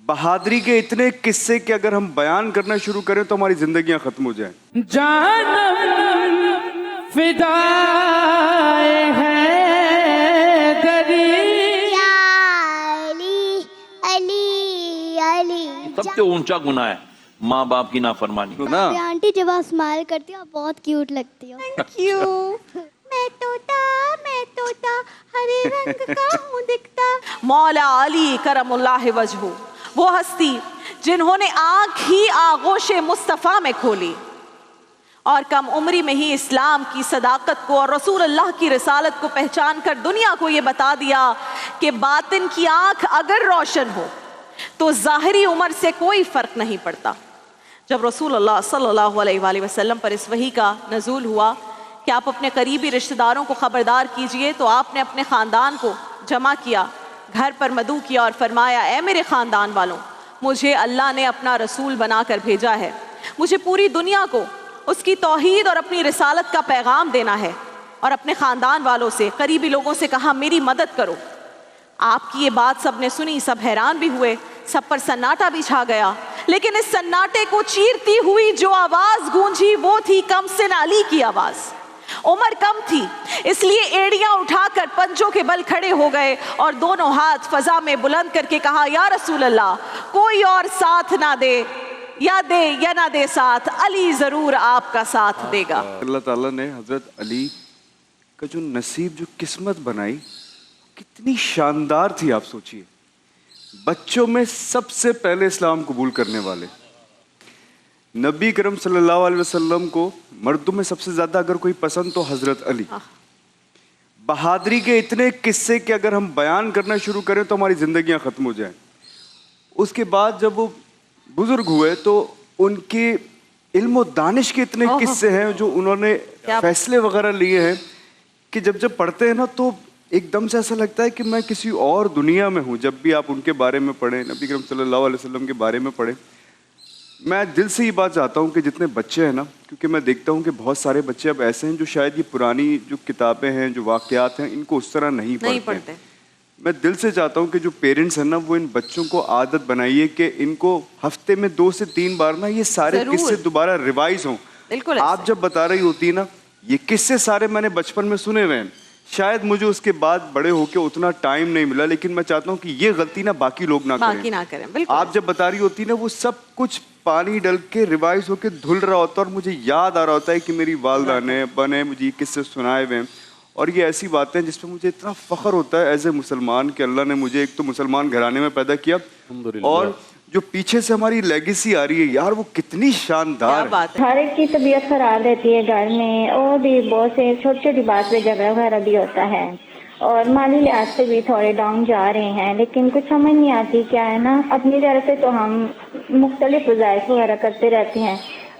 بہادری کے اتنے قصے کہ اگر ہم بیان کرنا شروع کریں تو ہماری زندگیاں ختم ہو جائیں. جانم فدائے ہے دری علی علی علی. سب سے اونچا گناہ ہے ماں باپ کی نافرمانی. نا آنٹی جب آپ اسمائل کرتی ہو آپ بہت کیوٹ لگتی ہو. Thank you. میں توتا ہرے رنگ کا ہوں دکھتا. مولا علی کرم اللہ وجہہ، وہ ہستی جنہوں نے آنکھ ہی آغوش مصطفیٰ میں کھولی اور کم عمری میں ہی اسلام کی صداقت کو اور رسول اللہ کی رسالت کو پہچان کر دنیا کو یہ بتا دیا کہ باطن کی آنکھ اگر روشن ہو تو ظاہری عمر سے کوئی فرق نہیں پڑتا. جب رسول اللہ صلی اللہ علیہ وآلہ وسلم پر اس وحی کا نزول ہوا کہ آپ اپنے قریبی رشتہ داروں کو خبردار کیجئے، تو آپ نے اپنے خاندان کو جمع کیا، گھر پر مدعو کیا اور فرمایا، اے میرے خاندان والوں، مجھے اللہ نے اپنا رسول بنا کر بھیجا ہے. مجھے پوری دنیا کو اس کی توحید اور اپنی رسالت کا پیغام دینا ہے. اور اپنے خاندان والوں سے، قریبی لوگوں سے کہا، میری مدد کرو. آپ کی یہ بات سب نے سنی، سب حیران بھی ہوئے، سب پر سناٹا بھی چھا گیا. لیکن اس سناٹے کو چیرتی ہوئی جو آواز گونجی وہ تھی کم سن علی کی آواز. عمر کم تھی، اس لیے ایڑیاں اٹھا کر پنجوں کے بل کھڑے ہو گئے اور دونوں ہاتھ فضا میں بلند کر کے کہا، یا رسول اللہ، کوئی اور ساتھ نہ دے، یا دے یا نہ دے ساتھ، علی ضرور آپ کا ساتھ دے گا. اللہ تعالیٰ نے حضرت علی کا جو نصیب، جو قسمت بنائی، کتنی شاندار تھی. آپ سوچئے، بچوں میں سب سے پہلے اسلام قبول کرنے والے، نبی کرم صلی اللہ علیہ وسلم کو مردوں میں سب سے زیادہ اگر کوئی پسند تو حضرت علی. بہادری کے اتنے قصے کہ اگر ہم بیان کرنا شروع کریں تو ہماری زندگیاں ختم ہو جائیں. اس کے بعد جب وہ بزرگ ہوئے تو ان کے علم و دانش کے اتنے قصے ہیں جو انہوں نے فیصلے وغیرہ لیے ہیں کہ جب پڑھتے ہیں نا تو ایک دم سے ایسا لگتا ہے کہ میں کسی اور دنیا میں ہوں. جب بھی آپ ان کے بارے میں پڑھیں، نبی کرم صلی اللہ علیہ وسلم کے بارے میں پڑھیں، میں دل سے یہ بات چاہتا ہوں کہ جتنے بچے ہیں نا، کیونکہ میں دیکھتا ہوں کہ بہت سارے بچے اب ایسے ہیں جو شاید یہ پرانی جو کتابیں ہیں، جو واقعات ہیں، ان کو اس طرح نہیں پڑھتے. میں دل سے چاہتا ہوں کہ جو پیرنٹس ہیں نا، وہ ان بچوں کو عادت بنائیے کہ ان کو ہفتے میں 2 سے 3 بار نا یہ سارے قصے دوبارہ ریوائز ہوں. آپ جب بتا رہی ہوتی نا، یہ قصے سارے میں نے بچپن میں سنے ہوئے ہیں، شاید مجھے اس کے بعد بڑے ہو کے اتنا ٹائم نہیں ملا، لیکن میں چاہتا ہوں کہ یہ غلطی نا باقی لوگ نہ کریں. آپ جب بتا رہی ہوتی نا، وہ سب کچھ پانی ڈل کے ریوائز ہو کے دھل رہا ہوتا ہے اور مجھے یاد آ رہا ہوتا ہے کہ میری والدہ نے ابا نے مجھے یہ قصے سنائے ہوئے ہیں. اور یہ ایسی باتیں جس پہ مجھے اتنا فخر ہوتا ہے ایز اے مسلمان کہ اللہ نے مجھے ایک تو مسلمان گھرانے میں پیدا کیا، اور جو پیچھے سے ہماری لیگیسی آ رہی ہے یار، وہ کتنی شاندار ہے. ہر ایک کی طبیعت خراب رہتی ہے گھر میں، اور بھی بہت سے چھوٹی چھوٹی بات پہ جھگڑا وغیرہ بھی ہوتا ہے، اور مالی لحاظ سے بھی تھوڑے ڈاؤن جا رہے ہیں. لیکن کچھ سمجھ نہیں آتی کیا ہے نا، اپنی طرف سے تو ہم مختلف وظائف وغیرہ کرتے رہتے ہیں.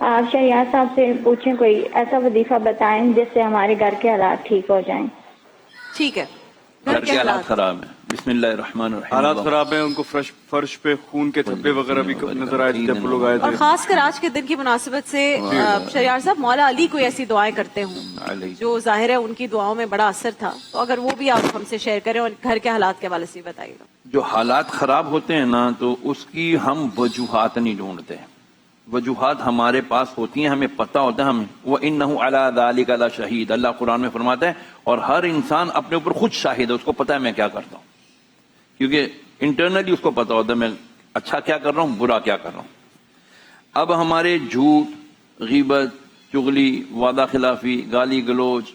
آپ شریعہ صاحب سے پوچھیں، کوئی ایسا وظیفہ بتائیں جس سے ہمارے گھر کے حالات ٹھیک ہو جائیں. ٹھیک ہے، گھر کے حالات خراب ہیں، بسم اللہ الرحمن الرحیم. حالات خراب ہیں، ان کو فرش پہ خون کے دھبے وغیرہ بھی نظر آئے تھے جب لوگ آئے اور تھے. خاص کر آج کے دن کی مناسبت سے شریار صاحب، مولا علی کوئی ایسی دعائیں کرتے ہوں جو ظاہر ہے ان کی دعاؤں میں بڑا اثر تھا، تو اگر وہ بھی آپ ہم سے شیئر کریں اور گھر کے حالات کے حوالے سے بتائیے گا. جو حالات خراب ہوتے ہیں نا، تو اس کی ہم وجوہات نہیں ڈھونڈتے ہیں. وجوہات ہمارے پاس ہوتی ہیں، ہمیں پتہ ہوتا ہے. ہمیں وَإِنَّهُ عَلَىٰ ذَلِكَ لَشَهِيدٌ، اللہ قرآن میں فرماتا ہے، اور ہر انسان اپنے اوپر خود شاہد ہے، اس کو پتہ ہے میں کیا کرتا ہوں، کیونکہ انٹرنلی اس کو پتہ ہوتا ہے میں اچھا کیا کر رہا ہوں، برا کیا کر رہا ہوں. اب ہمارے جھوٹ، غیبت، چغلی، وعدہ خلافی، گالی گلوچ،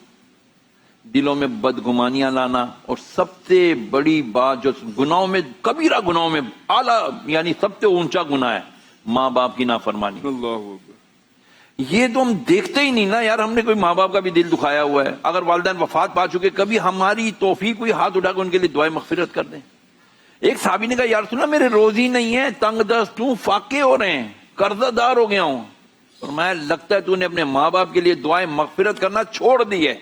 دلوں میں بدگمانیاں لانا، اور سب سے بڑی بات جو گناہوں میں، کبیرہ گناہوں میں اعلیٰ، یعنی سب سے اونچا گناہ ہے ماں باپ کی نافرمانی. اللہ اکبر. یہ تو ہم دیکھتے ہی نہیں نا یار. ہم نے کوئی ماں باپ کا بھی دل دکھایا ہوا ہے؟ اگر والدین وفات پا چکے، کبھی ہماری توفیق ہوئی ہاتھ اٹھا کے ان کے لیے دعائیں مغفرت کر دیں. ایک صحابی نے کہا، یار سنا، میرے روزی نہیں ہے، تنگ دست ہوں، فاقے ہو رہے ہیں، قرضہ دار ہو گیا ہوں. اور میں لگتا ہے تو نے اپنے ماں باپ کے لیے دعائیں مغفرت کرنا چھوڑ دی ہے.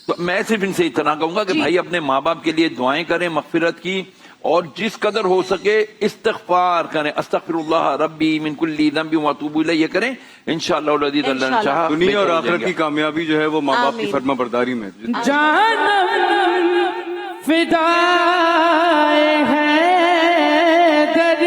تو میں صرف ان سے اتنا کہوں گا کہ بھائی اپنے ماں باپ کے لیے دعائیں کریں مغفرت کی، اور جس قدر ہو سکے استغفار کریں. استغفر اللہ ربی من کل ذنب واتوب الیہ، یہ کریں انشاءاللہ العزیز. اللہ نے چاہا دنیا اور آخرت کی کامیابی جو ہے وہ ماں باپ کی فرما برداری میں. جانم فدائے ہے دری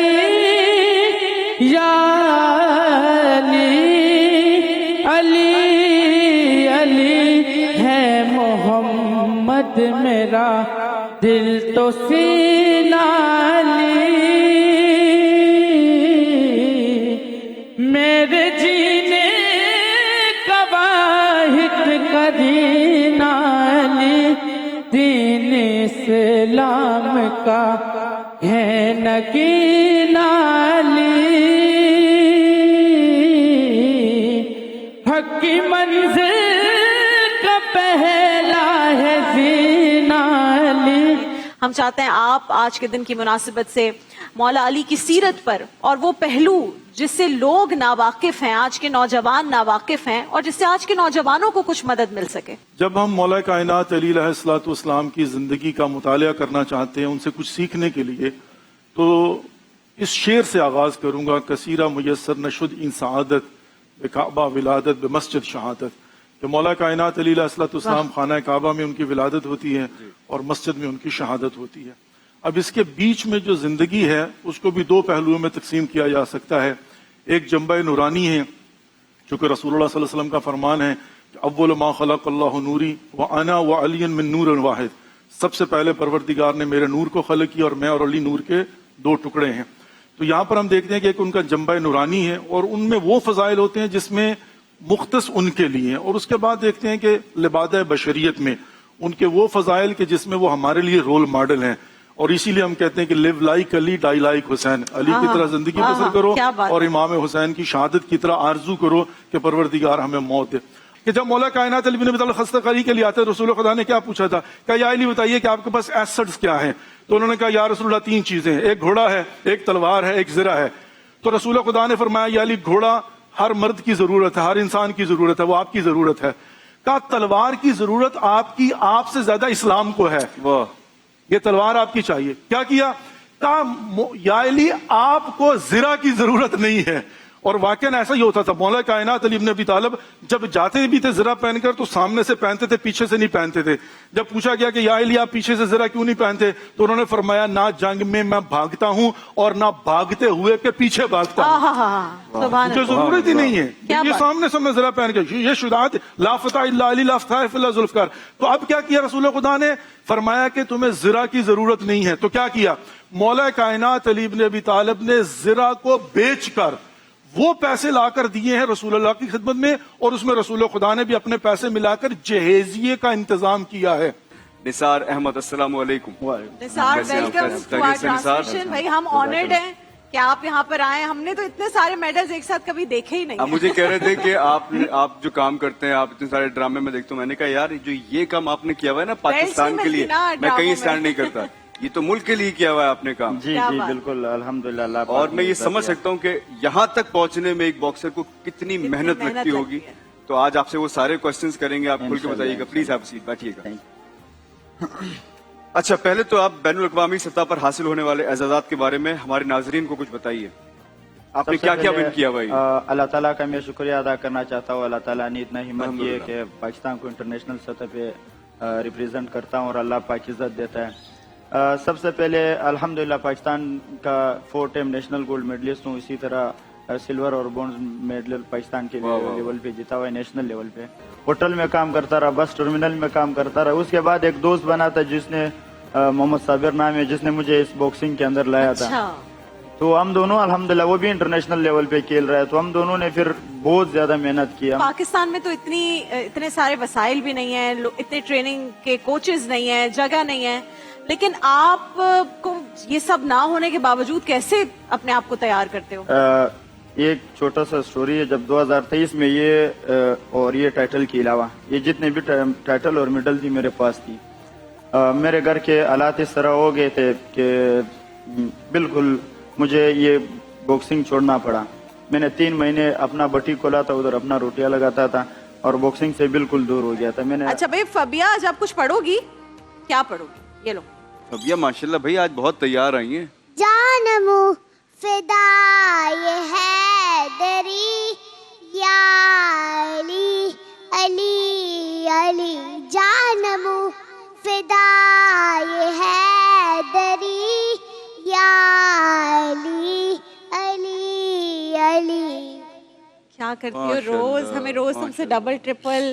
دل تو سینا لی میرے جینے کا واحد قرینہ لی دین اسلام کا ہے نگینہ لی حق کی منزل کا پہلا ہے زینہ لی. ہم چاہتے ہیں آپ آج کے دن کی مناسبت سے مولا علی کی سیرت پر اور وہ پہلو جس سے لوگ ناواقف ہیں، آج کے نوجوان ناواقف ہیں، اور جس سے آج کے نوجوانوں کو کچھ مدد مل سکے. جب ہم مولا کائنات علی علیہ الصلوۃ والسلام کی زندگی کا مطالعہ کرنا چاہتے ہیں، ان سے کچھ سیکھنے کے لیے، تو اس شعر سے آغاز کروں گا: کثیرہ میسر نشد این سعادت کعبہ ولادت بمسجد شہادت. کہ مولا کائنات علی علیہ الصلوۃ والسلام خانہ کعبہ میں ان کی ولادت ہوتی ہے اور مسجد میں ان کی شہادت ہوتی ہے. اب اس کے بیچ میں جو زندگی ہے اس کو بھی دو پہلوؤں میں تقسیم کیا جا سکتا ہے. ایک جنبہ نورانی ہے، چونکہ رسول اللہ صلی اللہ علیہ وسلم کا فرمان ہے کہ اول ما خلق اللہ نوری وانا وعلی من نور واحد. سب سے پہلے پروردگار نے میرے نور کو خلق کیا اور میں اور علی نور کے دو ٹکڑے ہیں. تو یہاں پر ہم دیکھتے ہیں کہ ایک ان کا جنبہ نورانی ہے اور ان میں وہ فضائل ہوتے ہیں جس میں مختص ان کے لیے، اور اس کے بعد دیکھتے ہیں کہ لبادہ بشریت میں ان کے وہ فضائل کہ جس میں وہ ہمارے لیے رول ماڈل ہیں. اور اسی لیے ہم کہتے ہیں کہ لیو لائک علی ڈائی لائک حسین. علی کی طرح زندگی بسر کرو اور امام حسین کی شہادت کی طرح آرزو کرو کہ پروردگار ہمیں موت دے. کہ جب مولا کائنات علی بن ابی طالب خستہ قاری کے لیے آتے رسول خدا نے کیا پوچھا تھا کہ یا علی بتائیے کہ آپ کے پاس ایسٹس کیا ہیں؟ تو انہوں نے کہا یا رسول اللہ 3 چیزیں ہیں، ایک گھوڑا ہے، ایک تلوار ہے، ایک زرہ ہے. تو رسول خدا نے فرمایا یا علی گھوڑا ہر مرد کی ضرورت ہے، ہر انسان کی ضرورت ہے، وہ آپ کی ضرورت ہے. کہا تلوار کی ضرورت آپ سے زیادہ اسلام کو ہے، یہ تلوار آپ کی چاہیے. کیا کیا؟ کہا یا علی آپ کو زرہ کی ضرورت نہیں ہے. اور واقعاً ایسا ہی ہوتا تھا. مولا کائنات علی بن ابی طالب جب جاتے بھی تھے زرہ پہن کر تو سامنے سے پہنتے تھے، پیچھے سے نہیں پہنتے تھے. جب پوچھا گیا کہ یا علی آپ پیچھے سے زرہ کیوں نہیں پہنتے، تو انہوں نے فرمایا نہ جنگ میں میں بھاگتا ہوں اور نہ بھاگتے ہوئے کے پیچھے بھاگتا ہوں، مجھے ضرورت ہی نہیں ہے. یہ سامنے سے میں زرہ پہن کے یہ شجاعت لا فتح الا علی لا فتح الا ذوالفقار. تو اب کیا کیا رسول خدا نے؟ فرمایا کہ تمہیں زرہ کی ضرورت نہیں ہے. تو کیا کیا؟ مولا کائنات علی بن ابی طالب نے زرہ کو بیچ کر وہ پیسے لا کر دیے ہیں رسول اللہ کی خدمت میں، اور اس میں رسول خدا نے بھی اپنے پیسے ملا کر جہیزیے کا انتظام کیا ہے. نثار احمد السلام علیکم. نثار ویلکم ٹو آور ٹرانسلیشن. بھائی ہم آنرڈ ہیں کہ آپ یہاں پر آئے. ہم نے تو اتنے سارے میڈلز ایک ساتھ کبھی دیکھے ہی نہیں. آپ مجھے کہہ رہے تھے کہ آپ جو کام کرتے ہیں، آپ اتنے سارے ڈرامے میں دیکھتے ہوں. میں نے کہا یار جو یہ کام آپ نے کیا ہوا ہے نا پاکستان کے لیے، میں کہیں اسٹینڈ نہیں کرتا. یہ تو ملک کے لیے کیا ہوا ہے آپ نے کام. جی جی بالکل الحمدللہ. اور میں یہ سمجھ سکتا ہوں کہ یہاں تک پہنچنے میں ایک باکسر کو کتنی محنت لگتی ہوگی. تو آج آپ سے وہ سارے کوسچنز کریں گے. آپ کھل کے بتائیے گا. پلیز آپ سیٹ بیٹھیے گا. اچھا پہلے تو آپ بین الاقوامی سطح پر حاصل ہونے والے اعزازات کے بارے میں ہمارے ناظرین کو کچھ بتائیے. آپ نے کیا کیا ون کیا بھائی؟ اللہ تعالیٰ کا میں شکریہ ادا کرنا چاہتا ہوں. اللہ تعالیٰ نے اتنا ہمت کی ہے کہ پاکستان کو انٹرنیشنل سطح پہ ریپرزینٹ کرتا ہوں اور اللہ پاک عزت دیتا ہے. سب سے پہلے الحمدللہ پاکستان کا 4 ٹائم نیشنل گولڈ میڈلسٹ ہوں. اسی طرح سلور اور برونز میڈل پاکستان کے لیول پہ جیتا ہوا ہے نیشنل لیول پہ. ہوٹل میں کام کرتا رہا، بس ٹرمینل میں کام کرتا رہا. اس کے بعد ایک دوست بنا تھا جس نے محمد صابر نام ہے، جس نے مجھے اس باکسنگ کے اندر لایا تھا. تو ہم دونوں الحمدللہ، وہ بھی انٹرنیشنل لیول پہ کھیل رہا ہے، تو ہم دونوں نے پھر بہت زیادہ محنت کیا. پاکستان میں تو اتنے سارے وسائل بھی نہیں ہیں، اتنے ٹریننگ کے کوچز نہیں ہیں، جگہ نہیں ہے، لیکن آپ کو یہ سب نہ ہونے کے باوجود کیسے اپنے آپ کو تیار کرتے ہو؟ ایک چھوٹا سا سٹوری ہے. جب 2023 میں یہ ٹائٹل کے علاوہ یہ جتنے بھی ٹائٹل اور میڈل تھی میرے پاس تھی، میرے گھر کے حالات اس طرح ہو گئے تھے کہ بالکل مجھے یہ باکسنگ چھوڑنا پڑا. میں نے 3 مہینے اپنا بٹی کھولا تھا، ادھر اپنا روٹیاں لگاتا تھا اور باکسنگ سے بالکل دور ہو گیا تھا. میں نے اچھا بھائی فبیہ آج آپ کچھ پڑھو گی؟ کیا پڑھو گی؟ یہ لو. فبیہ ماشاءاللہ بھائی آج بہت تیار آئی ہیں. جانم فدائے حیدری یا علی علی علی. جانم فدائے حیدری یا علی علی علی. کیا کرتی ہو روز؟ ہمیں روز تم سے ڈبل ٹرپل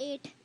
8.